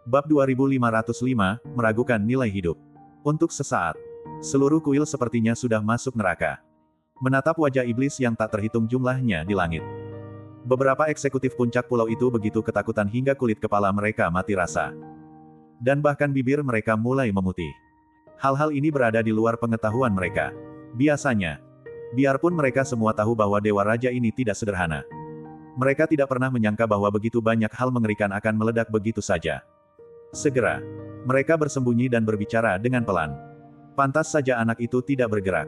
Bab 2505, meragukan nilai hidup. Untuk sesaat, seluruh kuil sepertinya sudah masuk neraka. Menatap wajah iblis yang tak terhitung jumlahnya di langit. Beberapa eksekutif puncak pulau itu begitu ketakutan hingga kulit kepala mereka mati rasa. Dan bahkan bibir mereka mulai memutih. Hal-hal ini berada di luar pengetahuan mereka. Biasanya, biarpun mereka semua tahu bahwa Dewa Raja ini tidak sederhana. Mereka tidak pernah menyangka bahwa begitu banyak hal mengerikan akan meledak begitu saja. Segera, mereka bersembunyi dan berbicara dengan pelan. Pantas saja anak itu tidak bergerak.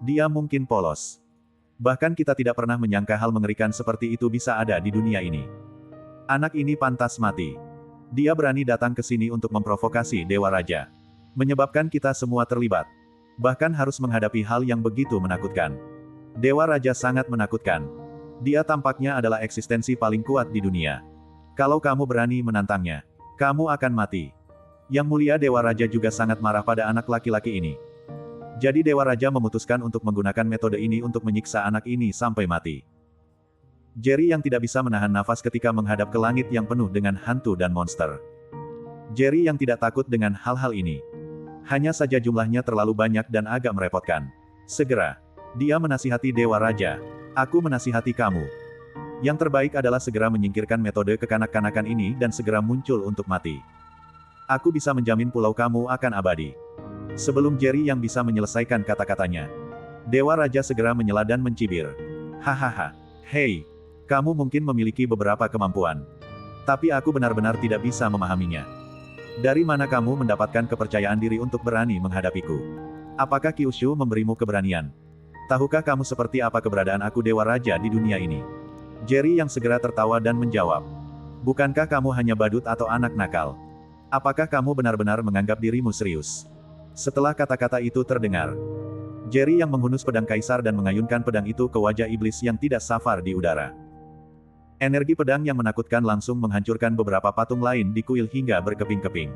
Dia mungkin polos. Bahkan kita tidak pernah menyangka hal mengerikan seperti itu bisa ada di dunia ini. Anak ini pantas mati. Dia berani datang ke sini untuk memprovokasi Dewa Raja. Menyebabkan kita semua terlibat. Bahkan harus menghadapi hal yang begitu menakutkan. Dewa Raja sangat menakutkan. Dia tampaknya adalah eksistensi paling kuat di dunia. Kalau kamu berani menantangnya, kamu akan mati. Yang mulia Dewa Raja juga sangat marah pada anak laki-laki ini. Jadi Dewa Raja memutuskan untuk menggunakan metode ini untuk menyiksa anak ini sampai mati. Jerry yang tidak bisa menahan nafas ketika menghadap ke langit yang penuh dengan hantu dan monster. Jerry yang tidak takut dengan hal-hal ini. Hanya saja jumlahnya terlalu banyak dan agak merepotkan. Segera, dia menasihati Dewa Raja. Aku menasihati kamu. Yang terbaik adalah segera menyingkirkan metode kekanak-kanakan ini dan segera muncul untuk mati. Aku bisa menjamin pulau kamu akan abadi. Sebelum Jerry yang bisa menyelesaikan kata-katanya, Dewa Raja segera menyela dan mencibir. Hahaha. Hei, kamu mungkin memiliki beberapa kemampuan. Tapi aku benar-benar tidak bisa memahaminya. Dari mana kamu mendapatkan kepercayaan diri untuk berani menghadapiku? Apakah Kyushu memberimu keberanian? Tahukah kamu seperti apa keberadaan aku Dewa Raja di dunia ini? Jerry yang segera tertawa dan menjawab. Bukankah kamu hanya badut atau anak nakal? Apakah kamu benar-benar menganggap dirimu serius? Setelah kata-kata itu terdengar, Jerry yang menghunus pedang kaisar dan mengayunkan pedang itu ke wajah iblis yang tidak safar di udara. Energi pedang yang menakutkan langsung menghancurkan beberapa patung lain di kuil hingga berkeping-keping.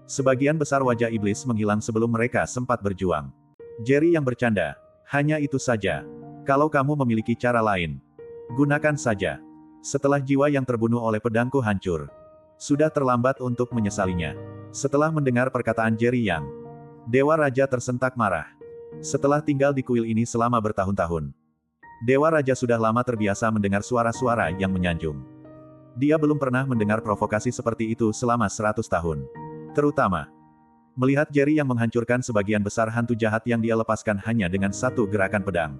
Sebagian besar wajah iblis menghilang sebelum mereka sempat berjuang. Jerry yang bercanda, hanya itu saja. Kalau kamu memiliki cara lain, gunakan saja. Setelah jiwa yang terbunuh oleh pedangku hancur, sudah terlambat untuk menyesalinya. Setelah mendengar perkataan Jerry Yang, Dewa Raja tersentak marah. Setelah tinggal di kuil ini selama bertahun-tahun, Dewa Raja sudah lama terbiasa mendengar suara-suara yang menyanjung. Dia belum pernah mendengar provokasi seperti itu selama 100 tahun. Terutama, melihat Jerry yang menghancurkan sebagian besar hantu jahat yang dia lepaskan hanya dengan satu gerakan pedang.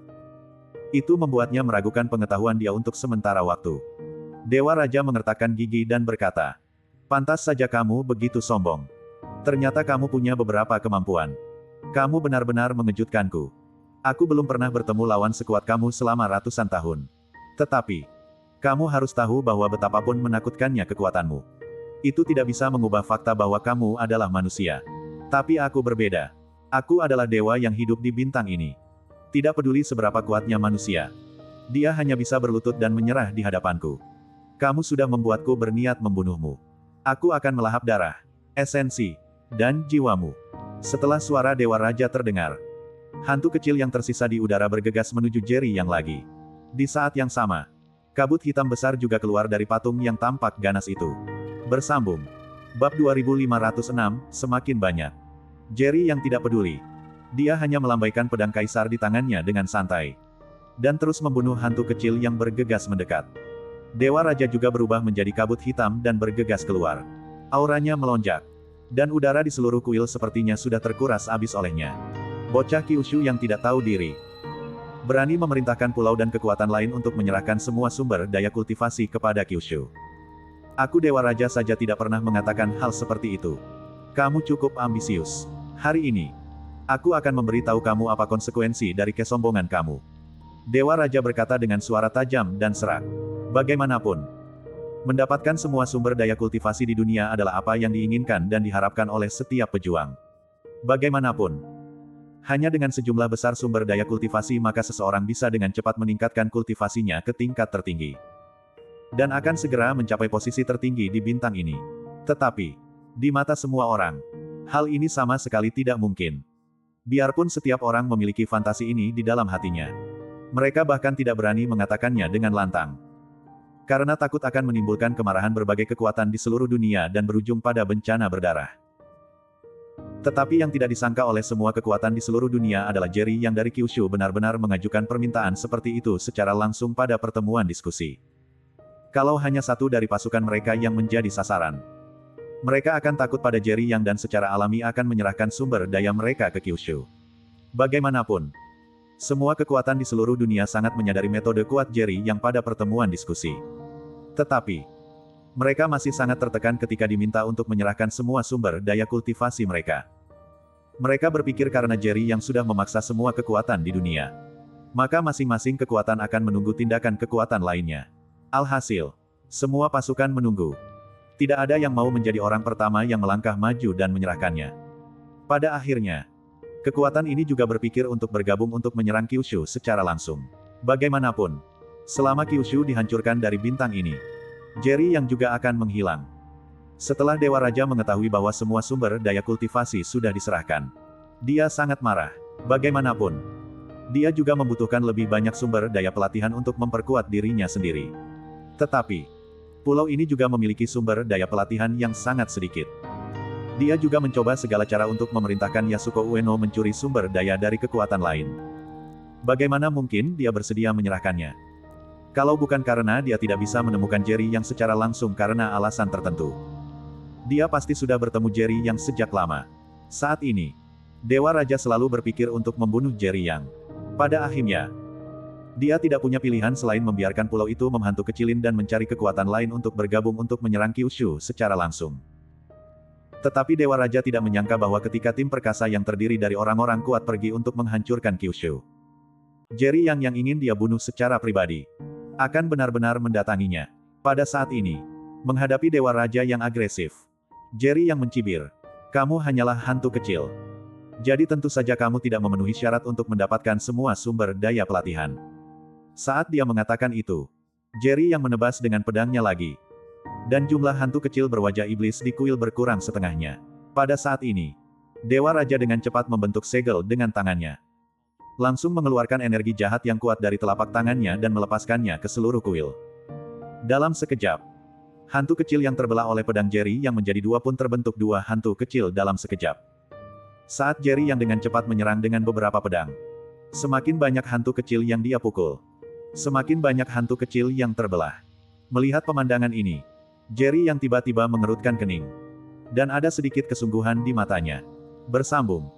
Itu membuatnya meragukan pengetahuan dia untuk sementara waktu. Dewa Raja mengertakkan gigi dan berkata, pantas saja kamu begitu sombong. Ternyata kamu punya beberapa kemampuan. Kamu benar-benar mengejutkanku. Aku belum pernah bertemu lawan sekuat kamu selama ratusan tahun. Tetapi, kamu harus tahu bahwa betapapun menakutkannya kekuatanmu, itu tidak bisa mengubah fakta bahwa kamu adalah manusia. Tapi aku berbeda. Aku adalah dewa yang hidup di bintang ini. Tidak peduli seberapa kuatnya manusia, dia hanya bisa berlutut dan menyerah di hadapanku. Kamu sudah membuatku berniat membunuhmu. Aku akan melahap darah, esensi, dan jiwamu. Setelah suara Dewa Raja terdengar, hantu kecil yang tersisa di udara bergegas menuju Jerry yang lagi. Di saat yang sama, kabut hitam besar juga keluar dari patung yang tampak ganas itu. Bersambung. Bab 2506, semakin banyak. Jerry yang tidak peduli. Dia hanya melambaikan pedang kaisar di tangannya dengan santai. Dan terus membunuh hantu kecil yang bergegas mendekat. Dewa Raja juga berubah menjadi kabut hitam dan bergegas keluar. Auranya melonjak. Dan udara di seluruh kuil sepertinya sudah terkuras habis olehnya. Bocah Kyushu yang tidak tahu diri. Berani memerintahkan pulau dan kekuatan lain untuk menyerahkan semua sumber daya kultivasi kepada Kyushu. Aku Dewa Raja saja tidak pernah mengatakan hal seperti itu. Kamu cukup ambisius. Hari ini, aku akan memberitahu kamu apa konsekuensi dari kesombongan kamu. Dewa Raja berkata dengan suara tajam dan serak. Bagaimanapun, mendapatkan semua sumber daya kultivasi di dunia adalah apa yang diinginkan dan diharapkan oleh setiap pejuang. Bagaimanapun, hanya dengan sejumlah besar sumber daya kultivasi maka seseorang bisa dengan cepat meningkatkan kultivasinya ke tingkat tertinggi. Dan akan segera mencapai posisi tertinggi di bintang ini. Tetapi, di mata semua orang, hal ini sama sekali tidak mungkin. Biarpun setiap orang memiliki fantasi ini di dalam hatinya, mereka bahkan tidak berani mengatakannya dengan lantang. Karena takut akan menimbulkan kemarahan berbagai kekuatan di seluruh dunia dan berujung pada bencana berdarah. Tetapi yang tidak disangka oleh semua kekuatan di seluruh dunia adalah Jerry yang dari Kyushu benar-benar mengajukan permintaan seperti itu secara langsung pada pertemuan diskusi. Kalau hanya satu dari pasukan mereka yang menjadi sasaran, mereka akan takut pada Jerry yang dan secara alami akan menyerahkan sumber daya mereka ke Kyushu. Bagaimanapun, semua kekuatan di seluruh dunia sangat menyadari metode kuat Jerry yang pada pertemuan diskusi. Tetapi, mereka masih sangat tertekan ketika diminta untuk menyerahkan semua sumber daya kultivasi mereka. Mereka berpikir karena Jerry yang sudah memaksa semua kekuatan di dunia, maka masing-masing kekuatan akan menunggu tindakan kekuatan lainnya. Alhasil, semua pasukan menunggu. Tidak ada yang mau menjadi orang pertama yang melangkah maju dan menyerahkannya. Pada akhirnya, kekuatan ini juga berpikir untuk bergabung untuk menyerang Kyushu secara langsung. Bagaimanapun, selama Kyushu dihancurkan dari bintang ini, Jerry yang juga akan menghilang. Setelah Dewa Raja mengetahui bahwa semua sumber daya kultivasi sudah diserahkan, dia sangat marah. Bagaimanapun, dia juga membutuhkan lebih banyak sumber daya pelatihan untuk memperkuat dirinya sendiri. Tetapi, pulau ini juga memiliki sumber daya pelatihan yang sangat sedikit. Dia juga mencoba segala cara untuk memerintahkan Yasuko Ueno mencuri sumber daya dari kekuatan lain. Bagaimana mungkin dia bersedia menyerahkannya? Kalau bukan karena dia tidak bisa menemukan Jerry yang secara langsung karena alasan tertentu. Dia pasti sudah bertemu Jerry yang sejak lama. Saat ini, Dewa Raja selalu berpikir untuk membunuh Jerry yang. Pada akhirnya, dia tidak punya pilihan selain membiarkan pulau itu menghantu kecilin dan mencari kekuatan lain untuk bergabung untuk menyerang Kyushu secara langsung. Tetapi Dewa Raja tidak menyangka bahwa ketika tim perkasa yang terdiri dari orang-orang kuat pergi untuk menghancurkan Kyushu, Jerry yang ingin dia bunuh secara pribadi, akan benar-benar mendatanginya. Pada saat ini, menghadapi Dewa Raja yang agresif, Jerry yang mencibir, "Kamu hanyalah hantu kecil. Jadi tentu saja kamu tidak memenuhi syarat untuk mendapatkan semua sumber daya pelatihan." Saat dia mengatakan itu, Jerry yang menebas dengan pedangnya lagi. Dan jumlah hantu kecil berwajah iblis di kuil berkurang setengahnya. Pada saat ini, Dewa Raja dengan cepat membentuk segel dengan tangannya. Langsung mengeluarkan energi jahat yang kuat dari telapak tangannya dan melepaskannya ke seluruh kuil. Dalam sekejap, hantu kecil yang terbelah oleh pedang Jerry yang menjadi dua pun terbentuk dua hantu kecil dalam sekejap. Saat Jerry yang dengan cepat menyerang dengan beberapa pedang, semakin banyak hantu kecil yang dia pukul. Semakin banyak hantu kecil yang terbelah. Melihat pemandangan ini, Jerry yang tiba-tiba mengerutkan kening. Dan ada sedikit kesungguhan di matanya. Bersambung.